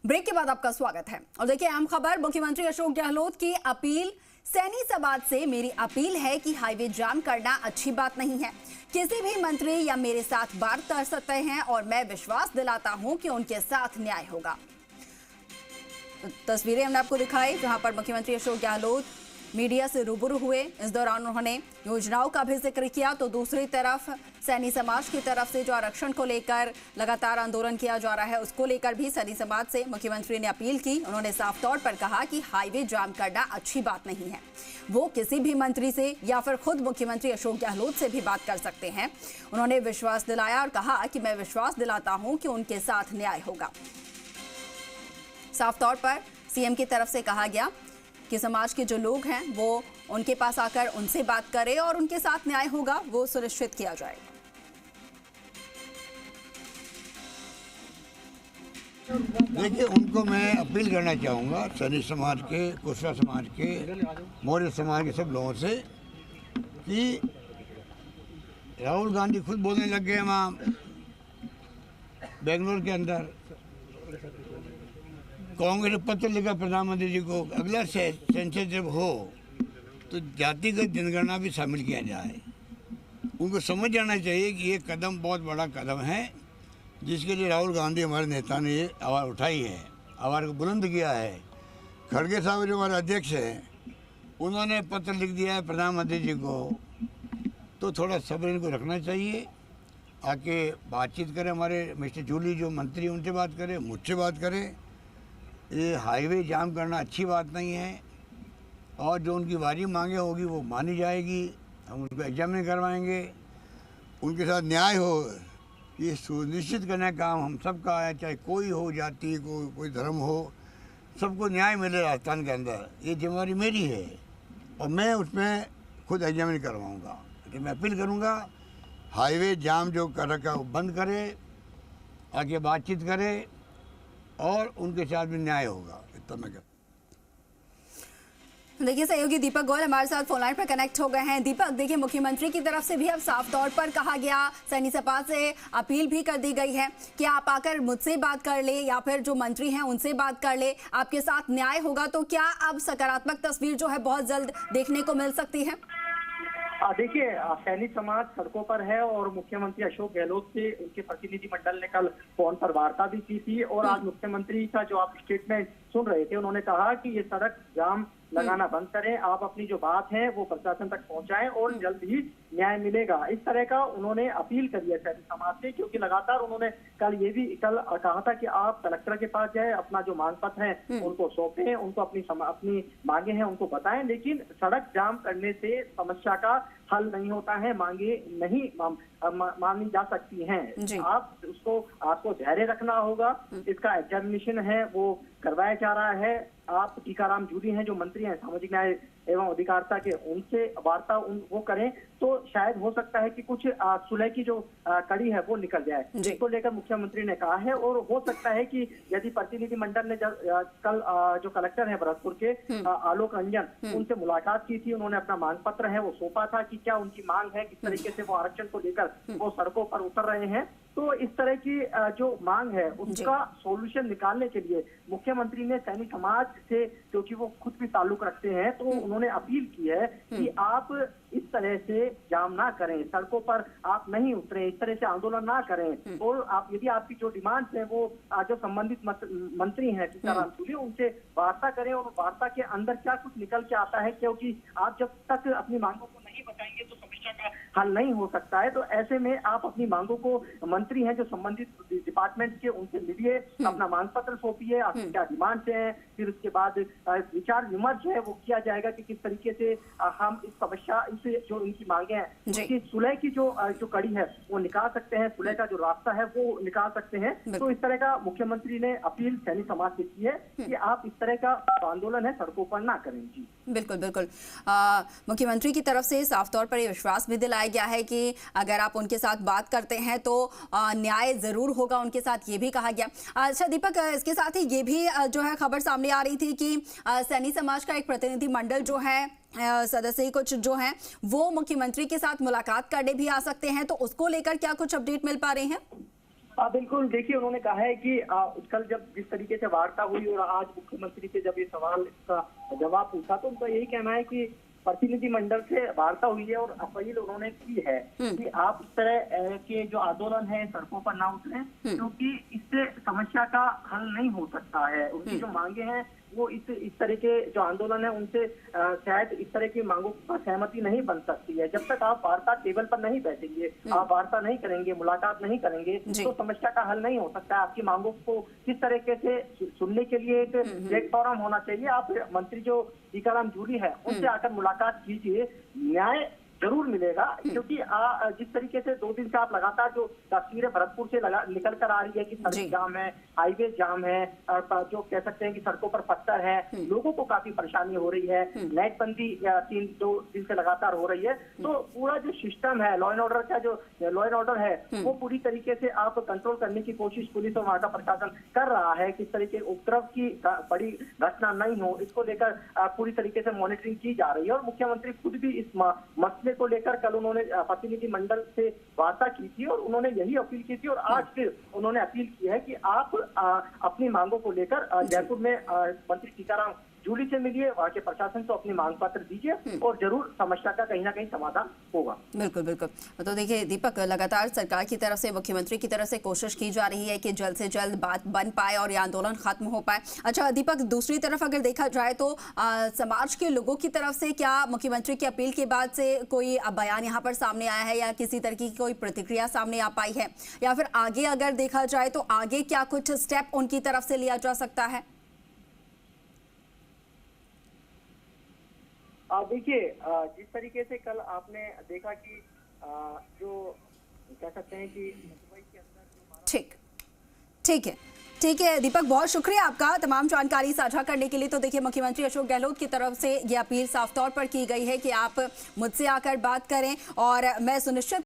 Break के बाद आपका स्वागत है। और देखिए अहम खबर, मुख्यमंत्री अशोक गहलोत की अपील। सैनी समाज से मेरी अपील है कि हाईवे जाम करना अच्छी बात नहीं है। किसी भी मंत्री या मेरे साथ बात कर सकते हैं और मैं विश्वास दिलाता हूं कि उनके साथ न्याय होगा। तस्वीरें हमने आपको दिखाई जहां पर मुख्यमंत्री अशोक गहलोत मीडिया से रूबरू हुए। इस दौरान उन्होंने योजनाओं का भी जिक्र किया, तो दूसरी तरफ सैनी समाज की तरफ से जो आरक्षण को लेकर लगातार आंदोलन किया जा रहा है, उसको लेकर भी सैनी समाज से मुख्यमंत्री ने अपील की। उन्होंने साफ तौर पर कहा कि हाईवे जाम करना अच्छी बात नहीं है। वो किसी भी मंत्री से या फिर खुद मुख्यमंत्री अशोक गहलोत से भी बात कर सकते हैं। उन्होंने विश्वास दिलाया और कहा कि मैं विश्वास दिलाता हूं कि उनके साथ न्याय होगा। साफ तौर पर सीएम की तरफ से कहा गया कि समाज के जो लोग हैं वो उनके पास आकर उनसे बात करें और उनके साथ न्याय होगा वो सुनिश्चित किया जाएगा। देखिए, उनको मैं अपील करना चाहूँगा, सैनी समाज के, कुशवा समाज के, मौर्य समाज के सब लोगों से, कि राहुल गांधी खुद बोलने लग गए वहाँ बेंगलोर के अंदर। कांग्रेस ने पत्र लिखा प्रधानमंत्री जी को, अगला सेंसस जब हो तो जातिगत जनगणना भी शामिल किया जाए। उनको समझ जाना चाहिए कि ये कदम बहुत बड़ा कदम है, जिसके लिए राहुल गांधी हमारे नेता ने ये आवाज़ उठाई है, आवाज़ को बुलंद किया है। खड़गे साहब जो हमारे अध्यक्ष हैं, उन्होंने पत्र लिख दिया है प्रधानमंत्री जी को, तो थोड़ा सब्र इनको रखना चाहिए। आके बातचीत करें, हमारे मिस्टर जूली जो मंत्री उनसे बात करें, मुझसे बात करें। ये हाईवे जाम करना अच्छी बात नहीं है, और जो उनकी वाजिब मांगे होगी वो मानी जाएगी। हम उनको एग्जामिन करवाएंगे, उनके साथ न्याय हो ये सुनिश्चित करने का काम हम सबका है, चाहे कोई हो, जाति कोई धर्म हो, सबको न्याय मिले राजस्थान के अंदर। ये जिम्मेदारी मेरी है और मैं उसमें खुद एग्जामिन करवाऊँगा। लेकिन मैं अपील करूँगा, हाईवे जाम जो कर रखा है वो बंद करे, आगे बातचीत करे और उनके साथ भी न्याय होगा। इतना मैं कहता। देखिए सहयोगी दीपक गोयल हमारे साथ फोन लाइन पर कनेक्ट हो गए हैं। दीपक, देखिए मुख्यमंत्री की तरफ से भी अब साफ तौर पर कहा गया, सैनी सपा से अपील भी कर दी गई है कि आप आकर मुझसे बात कर ले या फिर जो मंत्री हैं उनसे बात कर ले, आपके साथ न्याय होगा। तो क्या अब सकारात्मक तस्वीर जो है बहुत जल्द देखने को मिल सकती है? देखिए, सैनी समाज सड़कों पर है और मुख्यमंत्री अशोक गहलोत से उनके प्रतिनिधि मंडल ने कल फोन पर वार्ता भी की थी। और आज मुख्यमंत्री का जो आप स्टेटमेंट सुन रहे थे, उन्होंने कहा कि ये सड़क जाम लगाना बंद करें, आप अपनी जो बात है वो प्रशासन तक पहुंचाएं और जल्द ही न्याय मिलेगा। इस तरह का उन्होंने अपील करी है सैनी समाज से, क्योंकि लगातार उन्होंने कल कहा था कि आप कलेक्टर के पास जाए, अपना जो मांग पत्र है उनको सौंपें, उनको अपनी मांगे हैं उनको बताएं। लेकिन सड़क जाम करने से समस्या का हल नहीं होता है, मांगे नहीं मानी जा सकती हैं। आपको धैर्य रखना होगा। इसका एग्जामिनेशन है वो करवाया जा रहा है। आप टीकाराम जूली हैं जो मंत्री हैं सामाजिक न्याय एवं अधिकारिता के, उनसे वार्ता वो करें तो शायद हो सकता है कि कुछ सुलह की जो कड़ी है वो निकल जाए। इसको लेकर मुख्यमंत्री ने कहा है। और हो सकता है कि यदि प्रतिनिधि मंडल ने कल जो कलेक्टर है भरतपुर के आलोक रंजन, उनसे मुलाकात की थी, उन्होंने अपना मांग पत्र है वो सौंपा था कि क्या उनकी मांग है, किस तरीके से वो आरक्षण को लेकर वो सड़कों पर उतर रहे हैं। तो इस तरह की जो मांग है उसका सॉल्यूशन निकालने के लिए मुख्यमंत्री ने सैनी समाज से, क्योंकि वो खुद भी ताल्लुक रखते हैं, तो उन्होंने अपील की है कि आप इस तरह से जाम ना करें, सड़कों पर आप नहीं उतरें, इस तरह से आंदोलन ना करें। और आप यदि आपकी जो डिमांड्स है वो जो संबंधित मंत्री हैं टीकाराम जूली, उनसे वार्ता करें और वार्ता के अंदर क्या कुछ निकल के आता है, क्योंकि आप जब तक अपनी मांगों को नहीं बताएंगे तो समस्या का हल नहीं हो सकता है। तो ऐसे में आप अपनी मांगों को, मंत्री हैं जो संबंधित डिपार्टमेंट के, उनसे मिलिए, अपना मांग पत्र सौंपिए, आपकी क्या डिमांड्स हैं, फिर उसके बाद विचार विमर्श है वो किया जाएगा कि किस तरीके से हम इस समस्या, इसे जो इनकी मांगे हैं उसकी सुलह की जो कड़ी है वो निकाल सकते हैं, सुलह का जो रास्ता है वो निकाल सकते हैं। तो इस तरह का मुख्यमंत्री ने अपील सैनी समाज से की है कि आप इस तरह का आंदोलन है सड़कों पर ना करें। जी बिल्कुल बिल्कुल। मुख्यमंत्री की तरफ से साफ तौर पर ये विश्वास भी दिलाया गया है कि अगर आप उनके साथ बात करते हैं तो न्याय जरूर होगा उनके साथ, ये भी कहा गया। अच्छा दीपक, इसके साथ ही ये भी जो है खबर सामने आ रही थी कि सैनी समाज का एक प्रतिनिधि मंडल जो है, सदस्य ही कुछ जो हैं वो मुख्यमंत्री के साथ मुलाकात करने भी आ सकते हैं, तो उसको लेकर क्या कुछ अपडेट मिल पा रहे हैं? बिल्कुल, देखिए उन्होंने कहा है कि कल जब जिस तरीके से वार्ता हुई और आज मुख्यमंत्री से जब ये सवाल का जवाब पूछा तो उनका यही कहना है कि प्रतिनिधिमंडल से वार्ता हुई है और अपील उन्होंने की है कि आप इस तरह के जो आंदोलन है सड़कों पर ना उतरें, क्योंकि इससे समस्या का हल नहीं हो सकता है। उनकी जो मांगे हैं वो इस तरह के जो आंदोलन है उनसे शायद इस तरह की मांगों पर सहमति नहीं बन सकती है। जब तक आप वार्ता टेबल पर नहीं बैठेंगे, आप वार्ता नहीं करेंगे, मुलाकात नहीं करेंगे तो समस्या का हल नहीं हो सकता। आपकी मांगों को किस तरीके से सुनने के लिए एक प्लेटफॉर्म होना चाहिए। आप मंत्री जो टीकाराम जूली है उनसे आकर मुलाकात कीजिए, न्याय जरूर मिलेगा। क्योंकि जिस तरीके से 2 दिन से आप लगातार जो तस्वीरें भरतपुर से निकल कर आ रही है कि सड़क जाम है, हाईवे जाम है, जो कह सकते हैं कि सड़कों पर पत्थर है, लोगों को काफी परेशानी हो रही है, नेटबंदी 2 दिन से लगातार हो रही है, तो पूरा जो सिस्टम है लॉ एंड ऑर्डर का, जो लॉ एंड ऑर्डर है वो पूरी तरीके से आप कंट्रोल करने की कोशिश पुलिस और वहाँ का प्रशासन कर रहा है। किस तरीके उपद्रव की बड़ी घटना नहीं हो, इसको लेकर पूरी तरीके से मॉनिटरिंग की जा रही है। और मुख्यमंत्री खुद भी इस मसले को लेकर कल उन्होंने प्रतिनिधि मंडल से वार्ता की थी और उन्होंने यही अपील की थी और आज फिर उन्होंने अपील की है कि आप अपनी मांगों को लेकर जयपुर में मंत्री टीकाराम जूली से मिलिए, वहाँ के प्रशासन को अपनी मांग पत्र दीजिए और जरूर समस्या का कहीं ना कहीं समाधान होगा। बिल्कुल बिल्कुल। तो देखिए दीपक, लगातार सरकार की तरफ से, मुख्यमंत्री की तरफ से कोशिश की जा रही है कि जल्द से जल्द बात बन पाए और ये आंदोलन खत्म हो पाए। अच्छा दीपक, दूसरी तरफ अगर देखा जाए तो समाज के लोगों की तरफ से क्या मुख्यमंत्री की अपील के बाद से कोई बयान यहाँ पर सामने आया है या किसी तरह की कोई प्रतिक्रिया सामने आ पाई है, या फिर आगे अगर देखा जाए तो आगे क्या कुछ स्टेप उनकी तरफ से लिया जा सकता है? देखिए, जिस तरीके से कल आपने देखा कि जो कह सकते हैं कि मुंबई के अंदर ठीक है दीपक, बहुत शुक्रिया आपका तमाम जानकारी साझा करने के लिए। तो देखिए मुख्यमंत्री अशोक गहलोत की तरफ से ये अपील साफ तौर पर की गई है कि आप मुझसे आकर बात करें और मैं सुनिश्चित